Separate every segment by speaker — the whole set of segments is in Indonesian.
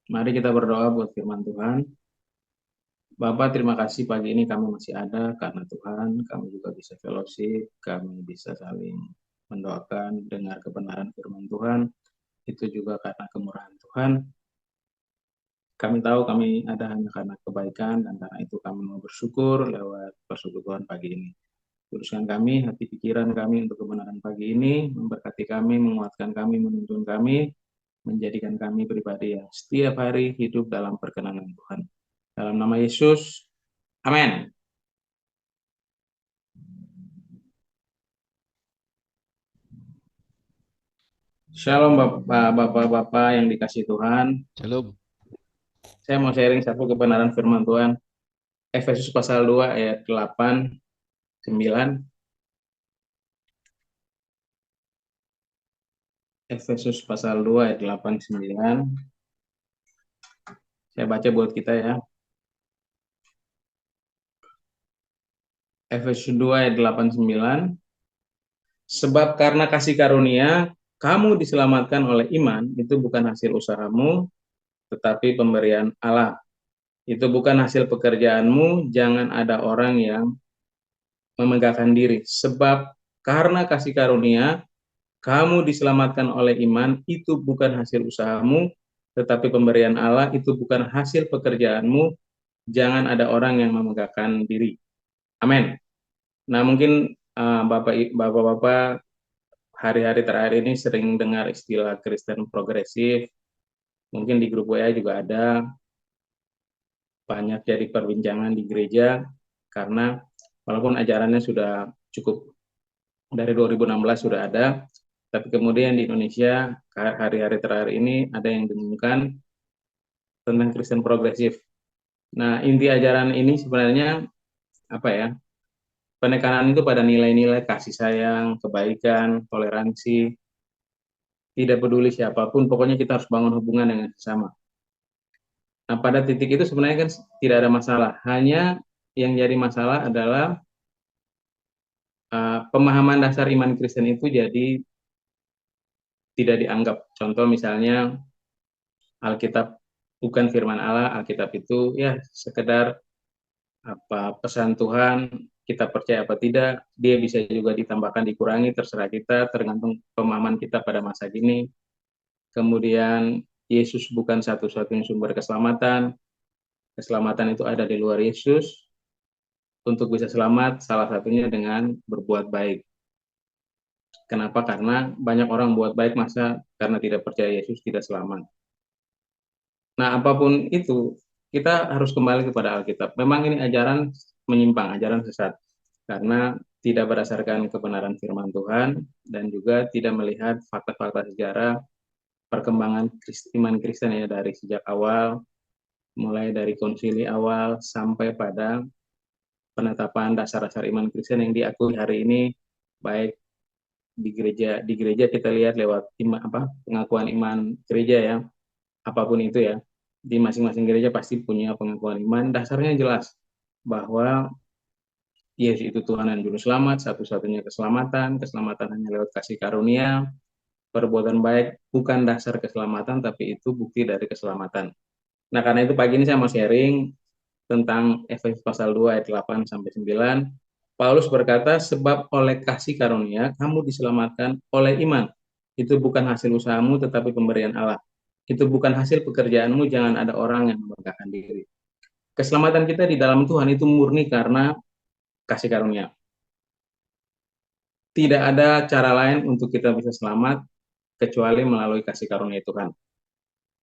Speaker 1: Mari kita berdoa buat firman Tuhan. Bapak, terima kasih pagi ini kami masih ada karena Tuhan, kami juga bisa fellowship, kami bisa saling mendoakan, dengar kebenaran firman Tuhan. Itu juga karena kemurahan Tuhan. Kami tahu kami ada hanya karena kebaikan, dan karena itu kami mau bersyukur lewat persekutuan pagi ini. Kuduskan kami, hati pikiran kami untuk kebenaran pagi ini, memberkati kami, menguatkan kami, menuntun kami, menjadikan kami pribadi yang setiap hari hidup dalam perkenanan Tuhan. Dalam nama Yesus, amin. Shalom Bapak-Bapak yang dikasih Tuhan.
Speaker 2: Shalom.
Speaker 1: Saya mau sharing satu kebenaran firman Tuhan. Efesus pasal 2 ayat 8, 9. Efesus pasal 2 ayat 8, 9. Saya baca buat kita ya. Efesus 2 ayat 8, 9. Sebab karena kasih karunia, kamu diselamatkan oleh iman, itu bukan hasil usahamu, tetapi pemberian Allah. Itu bukan hasil pekerjaanmu, jangan ada orang yang memegahkan diri. Sebab karena kasih karunia, kamu diselamatkan oleh iman, itu bukan hasil usahamu, tetapi pemberian Allah. Itu bukan hasil pekerjaanmu, jangan ada orang yang memegahkan diri. Amin. Nah, mungkin Bapak-Bapak hari-hari terakhir ini sering dengar istilah Kristen progresif. Mungkin di grup WA juga ada, banyak jadi perbincangan di gereja, karena walaupun ajarannya sudah cukup dari 2016 sudah ada, tapi kemudian di Indonesia hari-hari terakhir ini ada yang dengungkan tentang Kristen progresif. Nah, inti ajaran ini sebenarnya apa ya? Penekanan itu pada nilai-nilai kasih sayang, kebaikan, toleransi, tidak peduli siapapun, pokoknya kita harus bangun hubungan dengan sesama. Nah, pada titik itu sebenarnya kan tidak ada masalah. Hanya yang jadi masalah adalah pemahaman dasar iman Kristen itu jadi tidak dianggap. Contoh misalnya Alkitab bukan firman Allah, Alkitab itu ya sekedar apa pesan Tuhan, kita percaya apa tidak, dia bisa juga ditambahkan, dikurangi, terserah kita, tergantung pemahaman kita pada masa kini. Kemudian Yesus bukan satu-satunya sumber keselamatan, keselamatan itu ada di luar Yesus. Untuk bisa selamat, salah satunya dengan berbuat baik. Kenapa? Karena banyak orang buat baik, masa karena tidak percaya Yesus tidak selamat. Nah, apapun itu, kita harus kembali kepada Alkitab. Memang ini ajaran menyimpang, ajaran sesat, karena tidak berdasarkan kebenaran firman Tuhan, dan juga tidak melihat fakta-fakta sejarah perkembangan iman Kristen ya, dari sejak awal, mulai dari konsili awal sampai pada penetapan dasar-dasar iman Kristen yang diakui hari ini, baik di gereja kita lihat lewat pengakuan iman gereja ya, apapun itu ya, di masing-masing gereja pasti punya pengakuan iman. Dasarnya jelas bahwa Yesus itu Tuhan dan Juru Selamat, satu-satunya keselamatan, keselamatan hanya lewat kasih karunia, perbuatan baik bukan dasar keselamatan, tapi itu bukti dari keselamatan. Nah, karena itu pagi ini saya mau sharing tentang Efesus pasal 2 ayat 8 sampai 9. Paulus berkata, sebab oleh kasih karunia kamu diselamatkan oleh iman. Itu bukan hasil usahamu, tetapi pemberian Allah. Itu bukan hasil pekerjaanmu, jangan ada orang yang membanggakan diri. Keselamatan kita di dalam Tuhan itu murni karena kasih karunia. Tidak ada cara lain untuk kita bisa selamat kecuali melalui kasih karunia Tuhan.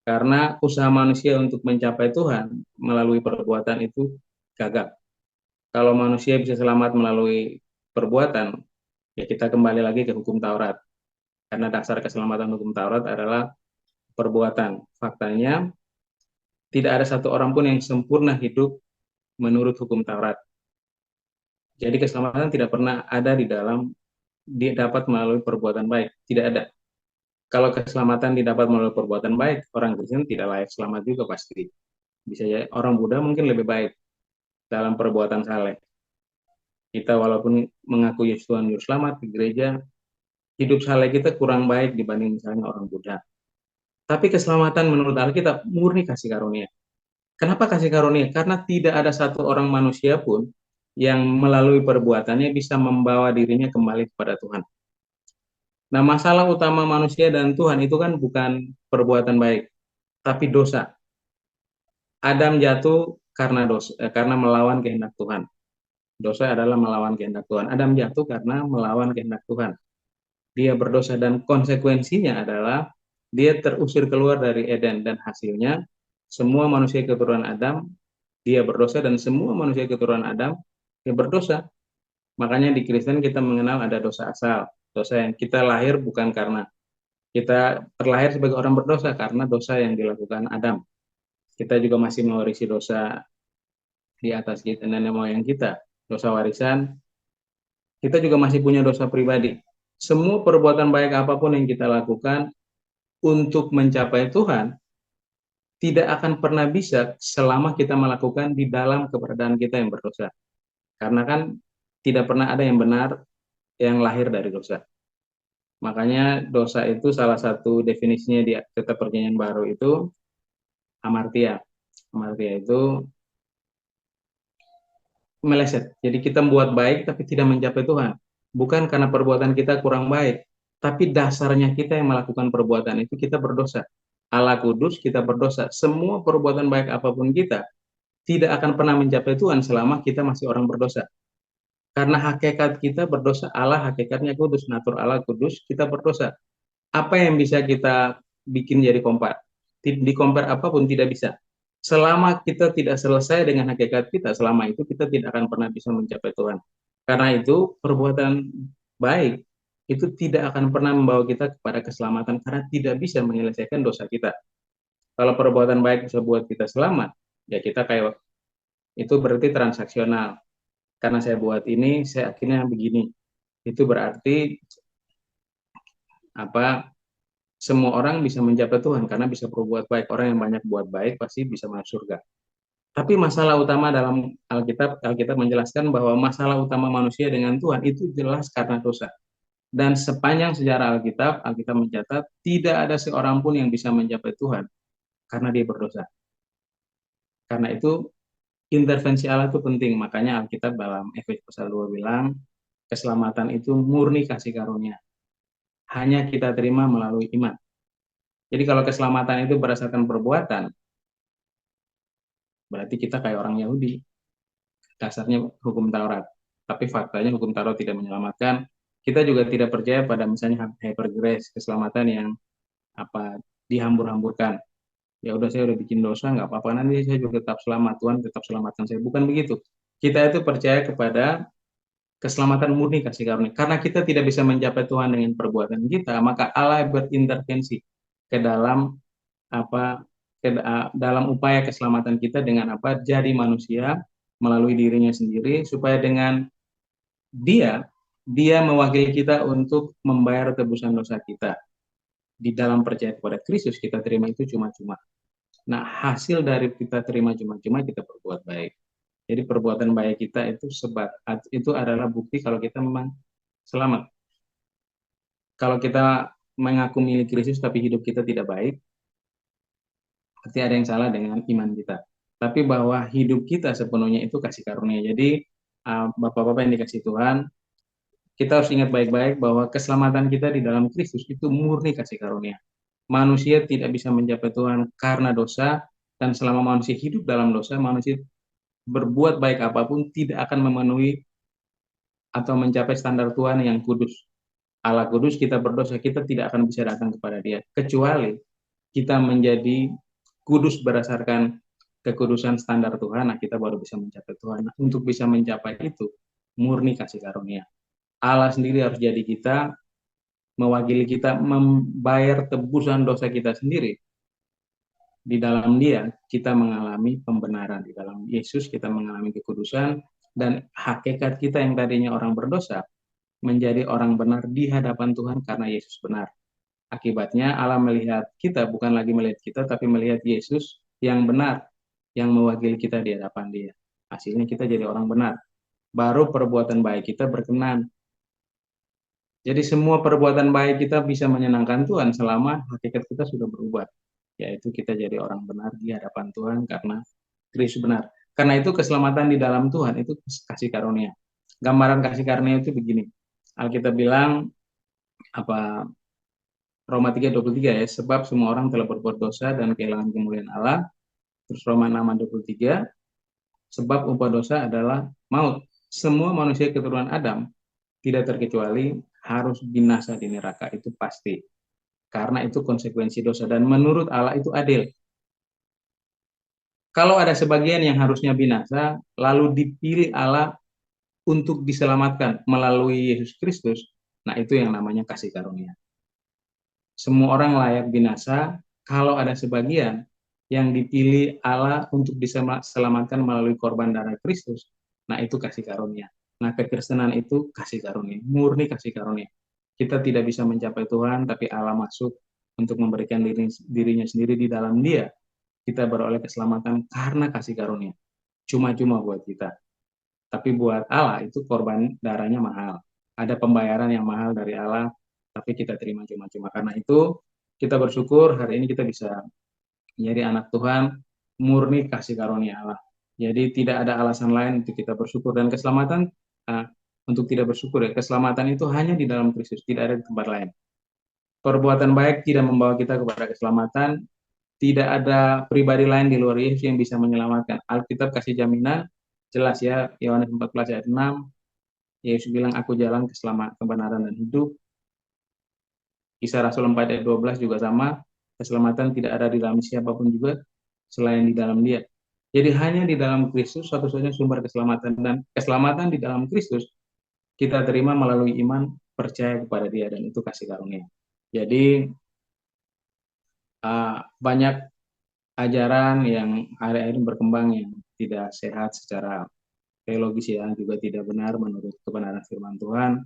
Speaker 1: Karena usaha manusia untuk mencapai Tuhan melalui perbuatan itu gagal. Kalau manusia bisa selamat melalui perbuatan, ya kita kembali lagi ke hukum Taurat. Karena dasar keselamatan hukum Taurat adalah perbuatan. Faktanya, tidak ada satu orang pun yang sempurna hidup menurut hukum Taurat. Jadi keselamatan tidak pernah ada di dalam didapat melalui perbuatan baik. Tidak ada. Kalau keselamatan didapat melalui perbuatan baik, orang Kristen tidak layak selamat juga pasti. Bisa jadi orang Buddha mungkin lebih baik dalam perbuatan saleh. Kita walaupun mengaku Yesus Tuhan Juru Selamat di gereja, hidup saleh kita kurang baik dibanding misalnya orang Buddha. Tapi keselamatan menurut Alkitab murni kasih karunia. Kenapa kasih karunia? Karena tidak ada satu orang manusia pun yang melalui perbuatannya bisa membawa dirinya kembali kepada Tuhan. Nah, masalah utama manusia dan Tuhan itu kan bukan perbuatan baik, tapi dosa. Adam jatuh karena dosa, karena melawan kehendak Tuhan. Dosa adalah melawan kehendak Tuhan. Adam jatuh karena melawan kehendak Tuhan. Dia berdosa dan konsekuensinya adalah dia terusir keluar dari Eden, dan hasilnya semua manusia keturunan Adam dia berdosa, dan semua manusia keturunan Adam dia berdosa. Makanya di Kristen kita mengenal ada dosa asal, dosa yang kita lahir bukan karena kita terlahir sebagai orang berdosa, karena dosa yang dilakukan Adam. Kita juga masih mewarisi dosa di atas kita, nenek moyang kita, dosa warisan. Kita juga masih punya dosa pribadi. Semua perbuatan baik apapun yang kita lakukan untuk mencapai Tuhan tidak akan pernah bisa selama kita melakukan di dalam keberadaan kita yang berdosa. Karena kan tidak pernah ada yang benar yang lahir dari dosa. Makanya dosa itu salah satu definisinya di Kitab Perjanjian Baru itu hamartia. Hamartia itu meleset. Jadi kita membuat baik tapi tidak mencapai Tuhan. Bukan karena perbuatan kita kurang baik, tapi dasarnya kita yang melakukan perbuatan itu kita berdosa. Allah kudus, kita berdosa. Semua perbuatan baik apapun kita tidak akan pernah mencapai Tuhan selama kita masih orang berdosa. Karena hakikat kita berdosa, Allah hakikatnya kudus, natur Allah kudus, kita berdosa. Apa yang bisa kita bikin jadi kompar? Di compare apapun tidak bisa. Selama kita tidak selesai dengan hakikat kita, selama itu kita tidak akan pernah bisa mencapai Tuhan. Karena itu perbuatan baik itu tidak akan pernah membawa kita kepada keselamatan, karena tidak bisa menyelesaikan dosa kita. Kalau perbuatan baik bisa buat kita selamat, ya kita kayak itu berarti transaksional. Karena saya buat ini, saya akhirnya begini. Itu berarti apa? Semua orang bisa mencapai Tuhan karena bisa berbuat baik. Orang yang banyak buat baik pasti bisa masuk surga. Tapi masalah utama dalam Alkitab menjelaskan bahwa masalah utama manusia dengan Tuhan itu jelas karena dosa. Dan sepanjang sejarah Alkitab mencatat tidak ada seorang pun yang bisa mencapai Tuhan karena dia berdosa. Karena itu intervensi Allah itu penting. Makanya Alkitab dalam Efesus pasal 2 bilang keselamatan itu murni kasih karunia. Hanya kita terima melalui iman. Jadi kalau keselamatan itu berdasarkan perbuatan, berarti kita kayak orang Yahudi. Dasarnya hukum Taurat. Tapi faktanya hukum Taurat tidak menyelamatkan. Kita juga tidak percaya pada misalnya hyper grace, keselamatan yang apa dihambur-hamburkan. Ya udah, saya udah bikin dosa, nggak apa-apa, nanti saya juga tetap selamat, Tuhan tetap selamatkan saya. Bukan begitu. Kita itu percaya kepada keselamatan murni kasih karunia. Karena kita tidak bisa mencapai Tuhan dengan perbuatan kita, maka Allah berintervensi ke dalam apa dalam upaya keselamatan kita dengan apa jadi manusia melalui dirinya sendiri, supaya dengan dia mewakili kita untuk membayar tebusan dosa kita. Di dalam percaya kepada Kristus kita terima itu cuma-cuma. Nah, hasil dari kita terima cuma-cuma kita berbuat baik. Jadi perbuatan baik kita itu adalah bukti kalau kita memang selamat. Kalau kita mengaku milik Kristus tapi hidup kita tidak baik, berarti ada yang salah dengan iman kita. Tapi bahwa hidup kita sepenuhnya itu kasih karunia. Jadi Bapak-bapak yang dikasih Tuhan, kita harus ingat baik-baik bahwa keselamatan kita di dalam Kristus itu murni kasih karunia. Manusia tidak bisa mencapai Tuhan karena dosa, dan selama manusia hidup dalam dosa, manusia berbuat baik apapun tidak akan memenuhi atau mencapai standar Tuhan yang kudus. Allah kudus, kita berdosa, kita tidak akan bisa datang kepada Dia kecuali kita menjadi kudus berdasarkan kekudusan standar Tuhan. Nah, kita baru bisa mencapai Tuhan. Nah, untuk bisa mencapai itu murni kasih karunia. Allah sendiri harus jadi kita, mewakili kita membayar tebusan dosa kita sendiri. Di dalam Dia kita mengalami pembenaran, di dalam Yesus kita mengalami kekudusan, dan hakikat kita yang tadinya orang berdosa menjadi orang benar di hadapan Tuhan karena Yesus benar. Akibatnya Allah melihat kita, bukan lagi melihat kita, tapi melihat Yesus yang benar, yang mewakili kita di hadapan Dia. Hasilnya kita jadi orang benar. Baru perbuatan baik kita berkenan. Jadi semua perbuatan baik kita bisa menyenangkan Tuhan selama hakikat kita sudah berubah. yaitu kita jadi orang benar di hadapan Tuhan karena Kristus benar. Karena itu keselamatan di dalam Tuhan itu kasih karunia. Gambaran kasih karunia itu begini. Alkitab bilang apa Roma 3:23 ya, sebab semua orang telah berbuat dosa dan kehilangan kemuliaan Allah. Terus Roma 6:23, sebab upah dosa adalah maut. Semua manusia keturunan Adam tidak terkecuali harus binasa di neraka, itu pasti. Karena itu konsekuensi dosa dan menurut Allah itu adil. Kalau ada sebagian yang harusnya binasa, lalu dipilih Allah untuk diselamatkan melalui Yesus Kristus, nah itu yang namanya kasih karunia. Semua orang layak binasa, kalau ada sebagian yang dipilih Allah untuk diselamatkan melalui korban darah Kristus, nah itu kasih karunia. Nah kekristenan itu kasih karunia, murni kasih karunia. Kita tidak bisa mencapai Tuhan, tapi Allah masuk untuk memberikan dirinya sendiri di dalam Dia. Kita beroleh keselamatan karena kasih karunia. Cuma-cuma buat kita. Tapi buat Allah itu korban darahnya mahal. Ada pembayaran yang mahal dari Allah, tapi kita terima cuma-cuma. Karena itu kita bersyukur hari ini kita bisa menjadi anak Tuhan, murni kasih karunia Allah. Jadi tidak ada alasan lain untuk kita bersyukur, dan keselamatan untuk tidak bersyukur ya. Keselamatan itu hanya di dalam Kristus, tidak ada di tempat lain. Perbuatan baik tidak membawa kita kepada keselamatan. Tidak ada pribadi lain di luar Yesus yang bisa menyelamatkan. Alkitab kasih jaminan jelas ya, Yohanes 14 ayat 6, Yesus bilang aku jalan kebenaran dan hidup. Kisah Rasul 4 ayat 12 juga sama, keselamatan tidak ada di dalam siapapun juga selain di dalam Dia. Jadi hanya di dalam Kristus satu-satunya sumber keselamatan, dan keselamatan di dalam Kristus kita terima melalui iman percaya kepada Dia, dan itu kasih karunia. Jadi banyak ajaran yang akhir-akhir berkembang yang tidak sehat secara teologis ya, juga tidak benar menurut kebenaran firman Tuhan,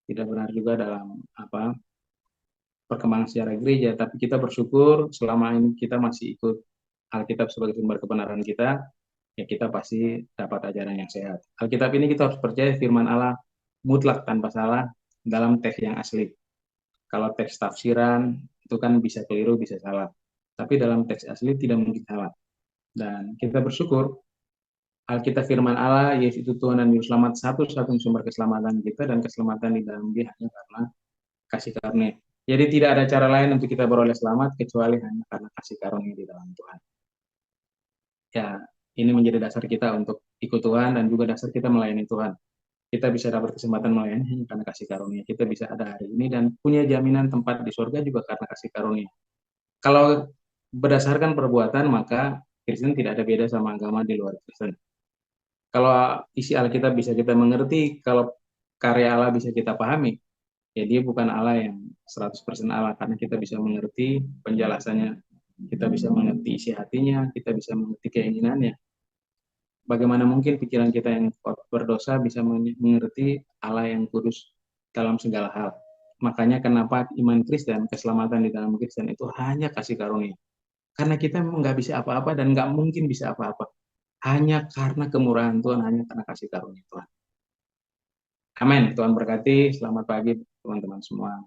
Speaker 1: tidak benar juga dalam perkembangan secara gereja. Tapi kita bersyukur selama ini kita masih ikut Alkitab sebagai sumber kebenaran kita, ya kita pasti dapat ajaran yang sehat. Alkitab ini kita harus percaya firman Allah mutlak tanpa salah dalam teks yang asli. Kalau teks tafsiran itu kan bisa keliru, bisa salah. Tapi dalam teks asli tidak mungkin salah. Dan kita bersyukur Alkitab firman Allah, Yesus itu Tuhan dan Juru Selamat, satu-satunya sumber keselamatan kita, dan keselamatan di dalam Dia hanya karena kasih karunia. Jadi tidak ada cara lain untuk kita beroleh selamat kecuali hanya karena kasih karunia di dalam Tuhan. Ya, ini menjadi dasar kita untuk ikut Tuhan dan juga dasar kita melayani Tuhan. Kita bisa dapat kesempatan melayani hanya karena kasih karunia. Kita bisa ada hari ini dan punya jaminan tempat di surga juga karena kasih karunia. Kalau berdasarkan perbuatan, maka Kristen tidak ada beda sama agama di luar Kristen. Kalau isi Alkitab bisa kita mengerti, kalau karya Allah bisa kita pahami, ya dia bukan Allah yang 100% Allah, karena kita bisa mengerti penjelasannya, kita bisa mengerti isi hatinya, kita bisa mengerti keinginannya. Bagaimana mungkin pikiran kita yang berdosa bisa mengerti Allah yang kudus dalam segala hal. Makanya kenapa iman Kristen, keselamatan di dalam Kristen itu hanya kasih karunia. Karena kita nggak bisa apa-apa dan nggak mungkin bisa apa-apa. Hanya karena kemurahan Tuhan, hanya karena kasih karunia Tuhan. Amin. Tuhan berkati. Selamat pagi teman-teman semua.